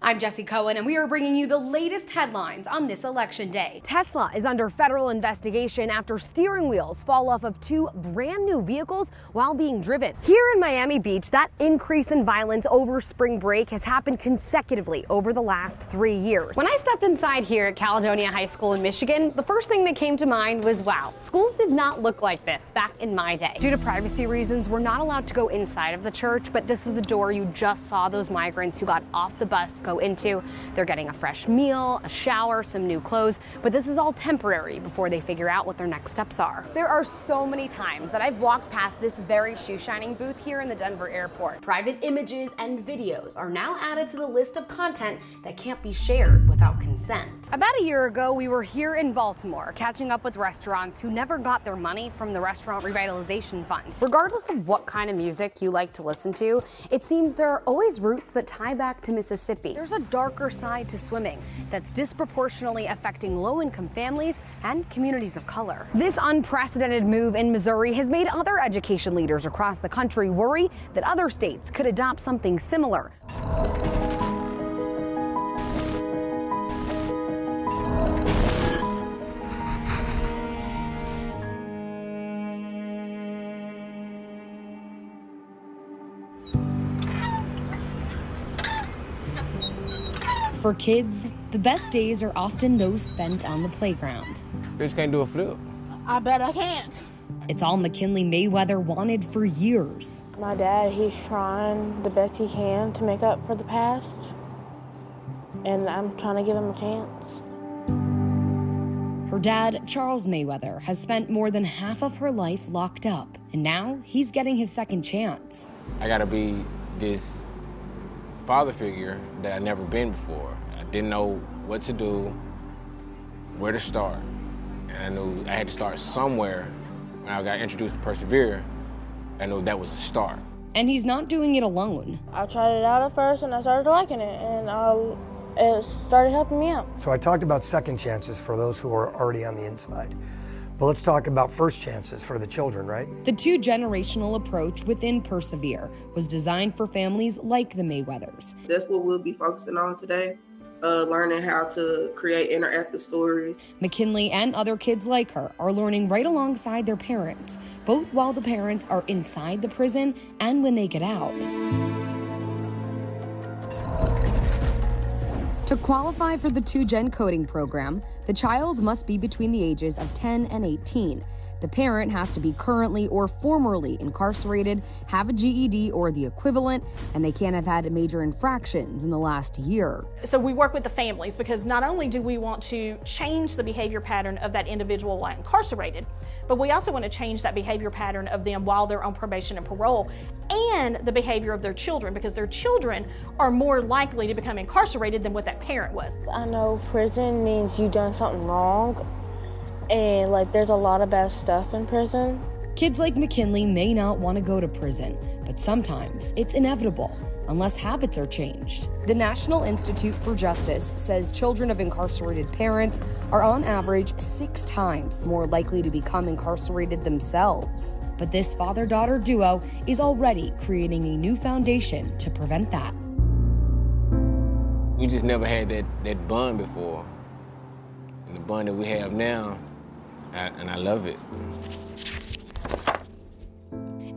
I'm Jesse Cohen, and we are bringing you the latest headlines on this election day. Tesla is under federal investigation after steering wheels fall off of two brand new vehicles while being driven. Here in Miami Beach, that increase in violence over spring break has happened consecutively over the last 3 years. When I stepped inside here at Caledonia High School in Michigan, the first thing that came to mind was, wow, schools did not look like this back in my day. Due to privacy reasons, we're not allowed to go inside of the church, but this is the door you just saw those migrants who got off the bus go into. They're getting a fresh meal, a shower, some new clothes, but this is all temporary before they figure out what their next steps are. There are so many times that I've walked past this very shoe shining booth here in the Denver airport. Private images and videos are now added to the list of content that can't be shared without consent. About a year ago, we were here in Baltimore catching up with restaurants who never got their money from the Restaurant Revitalization Fund. Regardless of what kind of music you like to listen to, it seems there are always roots that tie back to Mississippi. There's a darker side to swimming that's disproportionately affecting low-income families and communities of color. This unprecedented move in Missouri has made other education leaders across the country worry that other states could adopt something similar. For kids, the best days are often those spent on the playground. Bitch can't do a flip. I bet I can't. It's all McKinley Mayweather wanted for years. My dad, he's trying the best he can to make up for the past, and I'm trying to give him a chance. Her dad, Charles Mayweather, has spent more than half of her life locked up, and now he's getting his second chance. I gotta be this father figure that I've never been before. I didn't know what to do, where to start. And I knew I had to start somewhere. When I got introduced to Persevere, I knew that was a start. And he's not doing it alone. I tried it out at first and I started liking it, and it started helping me out. So I talked about second chances for those who are already on the inside. But let's talk about first chances for the children, right? The two-generational approach within Persevere was designed for families like the Mayweathers. That's what we'll be focusing on today, learning how to create interactive stories. McKinley and other kids like her are learning right alongside their parents, both while the parents are inside the prison and when they get out. To qualify for the 2-Gen coding program, the child must be between the ages of 10 and 18. The parent has to be currently or formerly incarcerated, have a GED or the equivalent, and they can't have had major infractions in the last year. So we work with the families because not only do we want to change the behavior pattern of that individual while incarcerated, but we also want to change that behavior pattern of them while they're on probation and parole, and the behavior of their children, because their children are more likely to become incarcerated than what that parent was. I know prison means you've done something wrong, and there's a lot of bad stuff in prison. Kids like McKinley may not want to go to prison, but sometimes it's inevitable unless habits are changed. The National Institute for Justice says children of incarcerated parents are on average 6 times more likely to become incarcerated themselves. But this father-daughter duo is already creating a new foundation to prevent that. We just never had that bond before. And the bond that we have now, and I love it.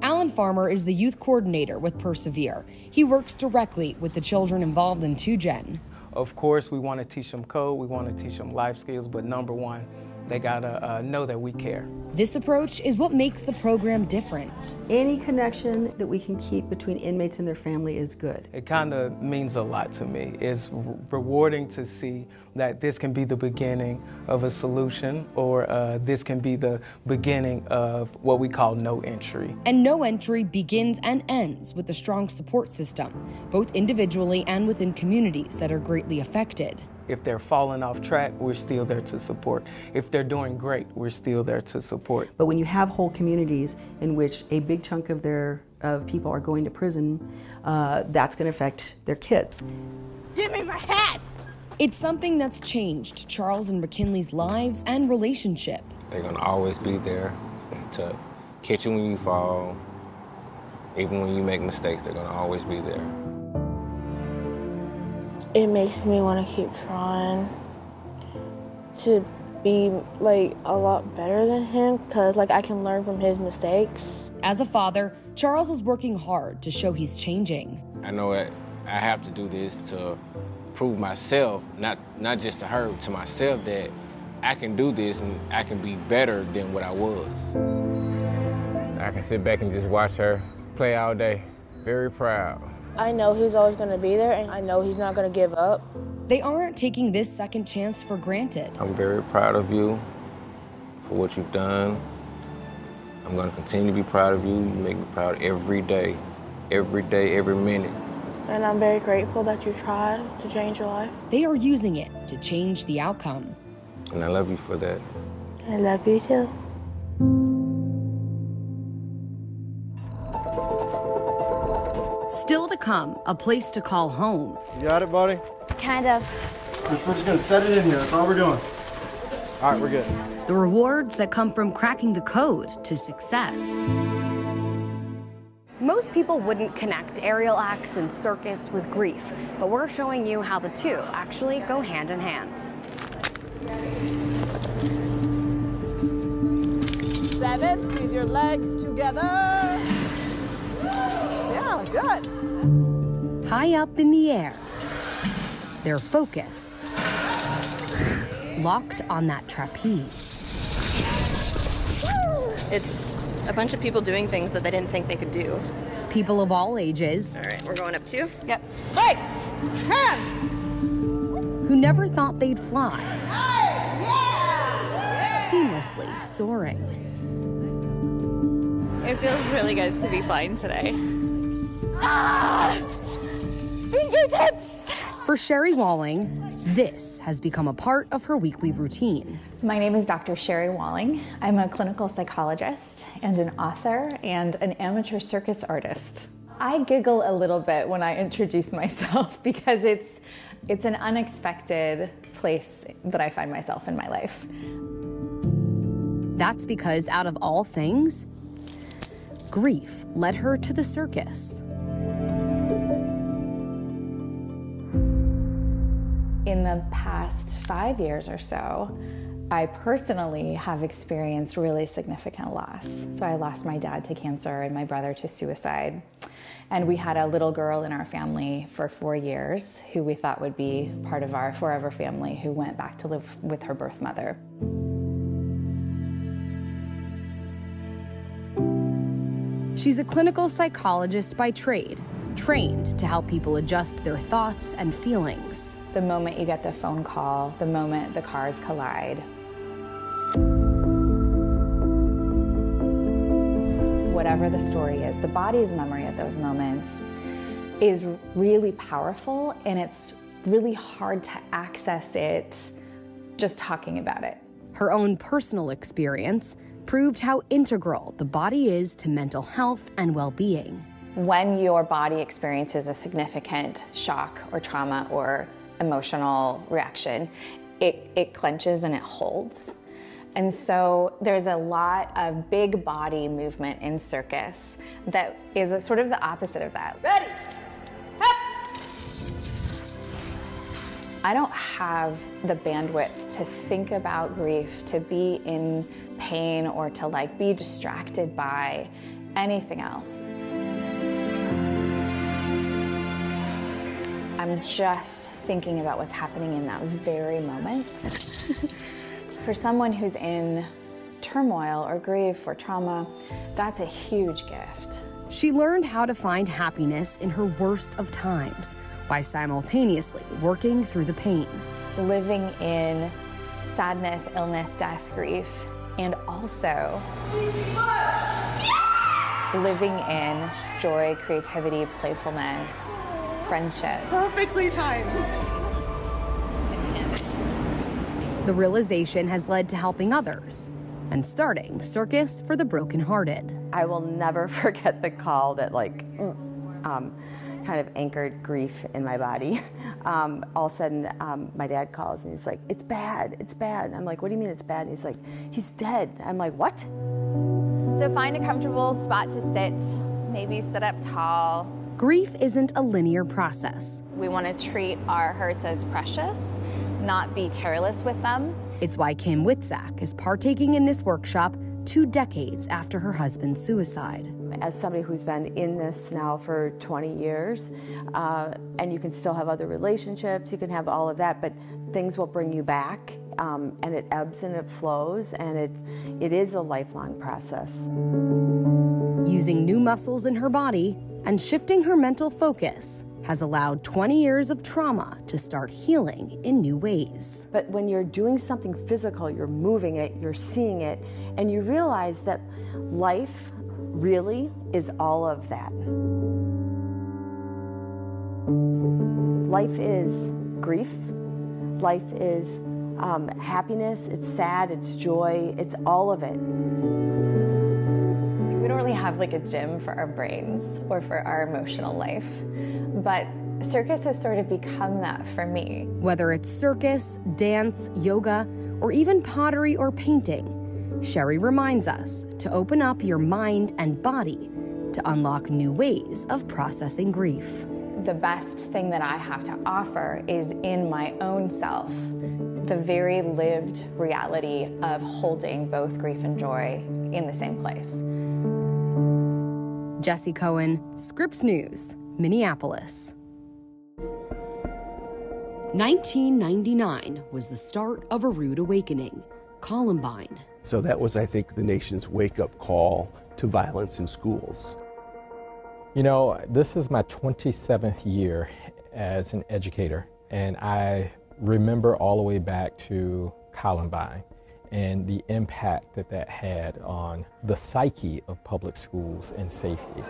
Alan Farmer is the youth coordinator with Persevere. He works directly with the children involved in 2Gen. Of course, we want to teach them code, we want to teach them life skills, but number one, they gotta know that we care. This approach is what makes the program different. Any connection that we can keep between inmates and their family is good. It kind of means a lot to me. It's rewarding to see that this can be the beginning of a solution, or this can be the beginning of what we call no entry. And no entry begins and ends with a strong support system, both individually and within communities that are greatly affected. If they're falling off track, we're still there to support. If they're doing great, we're still there to support. But when you have whole communities in which a big chunk of people are going to prison, that's going to affect their kids. Give me my hat! It's something that's changed Charles and McKinley's lives and relationship. They're gonna always be there to catch you when you fall. Even when you make mistakes, they're gonna always be there. It makes me want to keep trying to be like a lot better than him, because like I can learn from his mistakes. As a father, Charles is working hard to show he's changing. I know I have to do this to prove myself, not just to her, to myself, that I can do this and I can be better than what I was. I can sit back and just watch her play all day. Very proud. I know he's always going to be there, and I know he's not going to give up. They aren't taking this second chance for granted. I'm very proud of you for what you've done. I'm going to continue to be proud of you. You make me proud every day, every minute. And I'm very grateful that you tried to change your life. They are using it to change the outcome. And I love you for that. I love you too. Still to come, a place to call home. You got it, buddy? Kind of. We're just gonna set it in here. That's all we're doing. All right, we're good. The rewards that come from cracking the code to success. Most people wouldn't connect aerial acts and circus with grief, but we're showing you how the two actually go hand in hand. 7, squeeze your legs together. Yeah, good. High up in the air, their focus locked on that trapeze. It's a bunch of people doing things that they didn't think they could do. People of all ages. All right, we're going up 2? Yep. Break! Hands! Who never thought they'd fly. Seamlessly soaring. It feels really good to be flying today. Fingertips! For Sherry Walling, this has become a part of her weekly routine. My name is Dr. Sherry Walling. I'm a clinical psychologist and an author and an amateur circus artist. I giggle a little bit when I introduce myself because it's an unexpected place that I find myself in my life. That's because out of all things, grief led her to the circus. In the past 5 years or so, I personally have experienced really significant loss. So I lost my dad to cancer and my brother to suicide. And we had a little girl in our family for 4 years who we thought would be part of our forever family, who went back to live with her birth mother. She's a clinical psychologist by trade, trained to help people adjust their thoughts and feelings. The moment you get the phone call, the moment the cars collide, whatever the story is, the body's memory of those moments is really powerful, and it's really hard to access it just talking about it. Her own personal experience proved how integral the body is to mental health and well-being. When your body experiences a significant shock or trauma or emotional reaction, it clenches and it holds. And so there's a lot of big body movement in circus that is sort of the opposite of that. Ready? I don't have the bandwidth to think about grief, to be in pain, or to be distracted by anything else. I'm just thinking about what's happening in that very moment. For someone who's in turmoil or grief or trauma, that's a huge gift. She learned how to find happiness in her worst of times by simultaneously working through the pain. Living in sadness, illness, death, grief, and also living in joy, creativity, playfulness, friendship. Perfectly timed. The realization has led to helping others and starting Circus for the Brokenhearted. I will never forget the call that kind of anchored grief in my body. All of a sudden, my dad calls and he's like, "It's bad, it's bad." And I'm like, "What do you mean it's bad?" And he's like, "He's dead." I'm like, "What?" So find a comfortable spot to sit, maybe sit up tall, Grief isn't a linear process. We want to treat our hurts as precious, not be careless with them. It's why Kim Witzak is partaking in this workshop 2 decades after her husband's suicide. As somebody who's been in this now for 20 years, and you can still have other relationships, you can have all of that, but things will bring you back, and it ebbs and it flows, and it is a lifelong process. Using new muscles in her body and shifting her mental focus has allowed 20 years of trauma to start healing in new ways. But when you're doing something physical, you're moving it, you're seeing it, and you realize that life really is all of that. Life is grief, life is happiness, it's sad, it's joy, it's all of it. We don't really have like a gym for our brains or for our emotional life, but circus has sort of become that for me. Whether it's circus, dance, yoga, or even pottery or painting, Sherry reminds us to open up your mind and body to unlock new ways of processing grief. The best thing that I have to offer is in my own self, the very lived reality of holding both grief and joy in the same place. Jesse Cohen, Scripps News, Minneapolis. 1999 was the start of a rude awakening, Columbine. So that was, I think, the nation's wake-up call to violence in schools. You know, this is my 27th year as an educator, and I remember all the way back to Columbine and the impact that that had on the psyche of public schools and safety.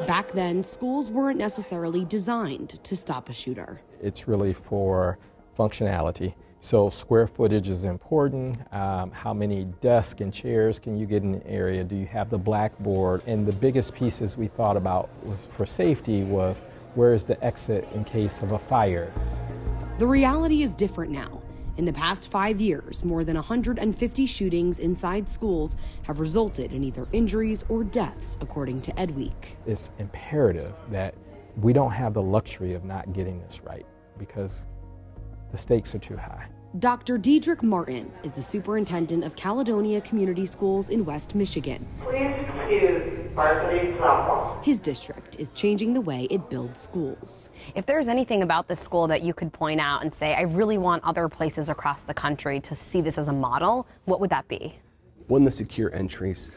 Back then, schools weren't necessarily designed to stop a shooter. It's really for functionality. So square footage is important. How many desks and chairs can you get in an area? Do you have the blackboard? And the biggest pieces we thought about for safety was, where is the exit in case of a fire? The reality is different now. In the past 5 years, more than 150 shootings inside schools have resulted in either injuries or deaths, according to Ed Week. It's imperative that we don't have the luxury of not getting this right, because the stakes are too high. Dr. Diedrich Martin is the superintendent of Caledonia Community Schools in West Michigan. Please excuse varsity softball. His district is changing the way it builds schools. If there's anything about this school that you could point out and say, I really want other places across the country to see this as a model, what would that be? 1, the secure entries.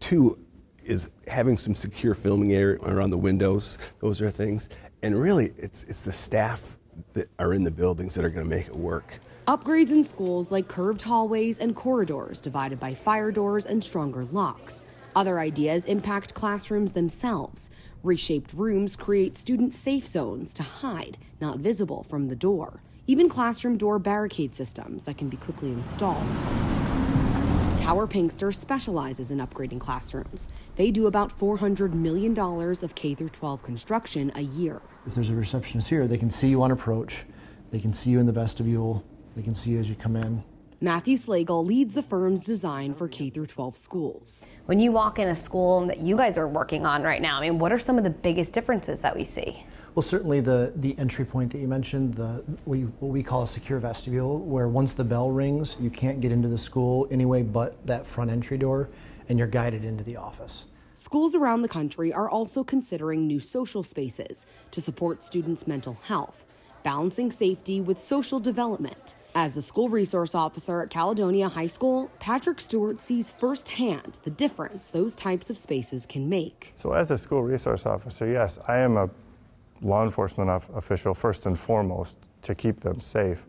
2 is having some secure filming area around the windows. Those are things. And really, it's the staff that are in the buildings that are going to make it work. Upgrades in schools like curved hallways and corridors divided by fire doors and stronger locks. Other ideas impact classrooms themselves. Reshaped rooms create student safe zones to hide, not visible from the door. Even classroom door barricade systems that can be quickly installed. Tower Pinkster specializes in upgrading classrooms. They do about $400 million of K-12 construction a year. If there's a receptionist here, they can see you on approach, they can see you in the vestibule, they can see you as you come in. Matthew Slagle leads the firm's design for K-12 schools. When you walk in a school that you guys are working on right now, I mean, what are some of the biggest differences that we see? Well, certainly the entry point that you mentioned, what we call a secure vestibule, where once the bell rings, you can't get into the school anyway but that front entry door, and you're guided into the office. Schools around the country are also considering new social spaces to support students' mental health, balancing safety with social development. As the school resource officer at Caledonia High School, Patrick Stewart sees firsthand the difference those types of spaces can make. So as a school resource officer, yes, I am a law enforcement official first and foremost to keep them safe,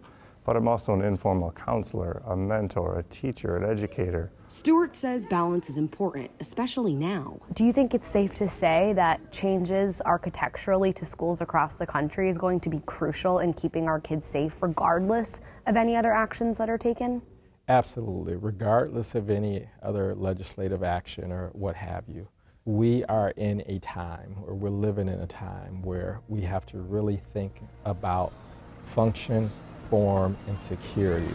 but I'm also an informal counselor, a mentor, a teacher, an educator. Stewart says balance is important, especially now. Do you think it's safe to say that changes architecturally to schools across the country is going to be crucial in keeping our kids safe regardless of any other actions that are taken? Absolutely, regardless of any other legislative action or what have you. We are in a time, or we're living in a time, where we have to really think about function, form, and security.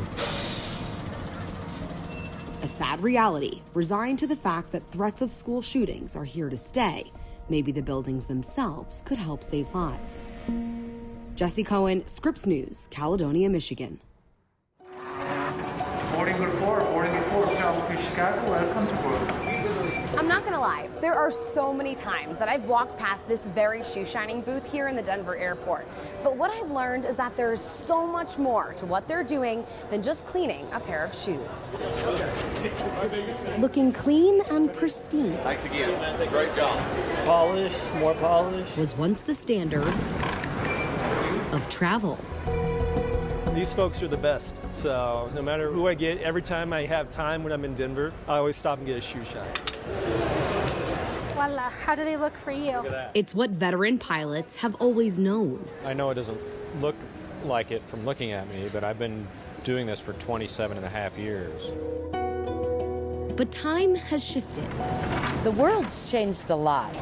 A sad reality, resigned to the fact that threats of school shootings are here to stay. maybe the buildings themselves could help save lives. Jesse Cohen, Scripps News, Caledonia, Michigan. Boarding group 4, travel to Chicago, welcome to Brooklyn. I'm not gonna lie, there are so many times that I've walked past this very shoe shining booth here in the Denver airport. But what I've learned is that there's so much more to what they're doing than just cleaning a pair of shoes. Looking clean and pristine. Thanks again. Great job. Polish, more polish. Was once the standard of travel. These folks are the best. So no matter who I get, every time I have time when I'm in Denver, I always stop and get a shoe shine. Voila, how do they look for you? It's what veteran pilots have always known. I know it doesn't look like it from looking at me, but I've been doing this for 27 and a half years. But time has shifted. The world's changed a lot.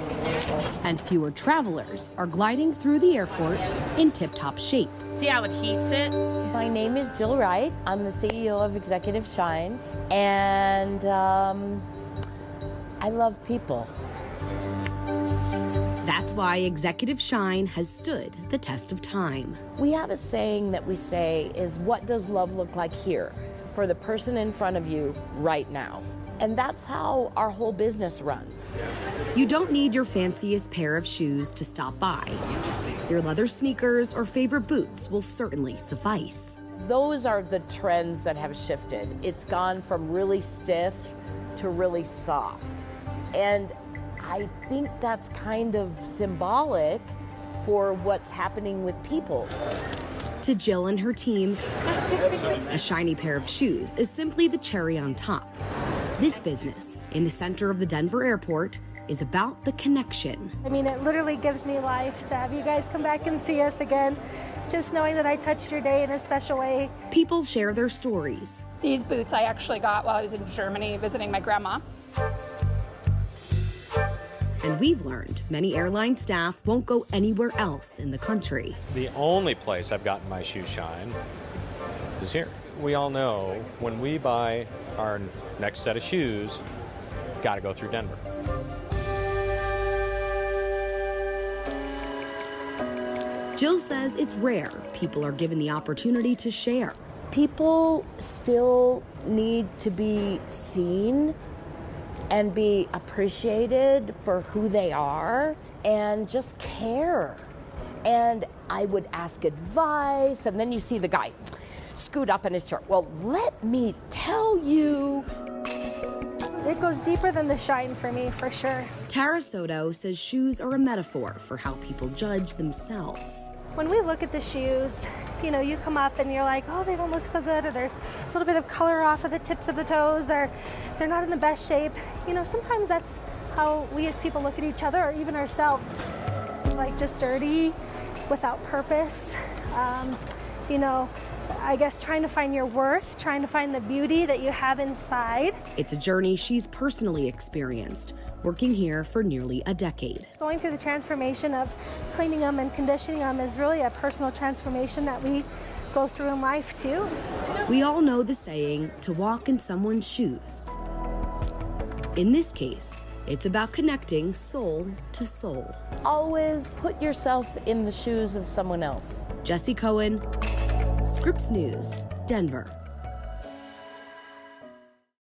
And fewer travelers are gliding through the airport in tip-top shape. See how it heats it? My name is Jill Wright. I'm the CEO of Executive Shine, and I love people. That's why Executive Shine has stood the test of time. We have a saying that we say is, what does love look like here for the person in front of you right now? And that's how our whole business runs. You don't need your fanciest pair of shoes to stop by. Your leather sneakers or favorite boots will certainly suffice. Those are the trends that have shifted. It's gone from really stiff to really soft. And I think that's kind of symbolic for what's happening with people. To Jill and her team, a shiny pair of shoes is simply the cherry on top. This business, in the center of the Denver airport, is about the connection. I mean, it literally gives me life to have you guys come back and see us again. Just knowing that I touched your day in a special way. People share their stories. These boots I actually got while I was in Germany visiting my grandma. And we've learned many airline staff won't go anywhere else in the country. The only place I've gotten my shoe shine is here. We all know when we buy our next set of shoes, got to go through Denver. Jill says it's rare people are given the opportunity to share. People still need to be seen and be appreciated for who they are and just care. And I would ask advice, and then you see the guy scoot up in his chair. Well, let me tell you. It goes deeper than the shine for me, for sure. Tara Soto says shoes are a metaphor for how people judge themselves. When we look at the shoes, you know, you come up and you're like, oh, they don't look so good, or there's a little bit of color off of the tips of the toes, or they're not in the best shape. You know, sometimes that's how we as people look at each other, or even ourselves. Like just dirty, without purpose. You know, I guess trying to find your worth, trying to find the beauty that you have inside. It's a journey she's personally experienced, working here for nearly a decade. Going through the transformation of cleaning them and conditioning them is really a personal transformation that we go through in life too. We all know the saying, to walk in someone's shoes. In this case, it's about connecting soul to soul. Always put yourself in the shoes of someone else. Jesse Cohen, Scripps News, Denver.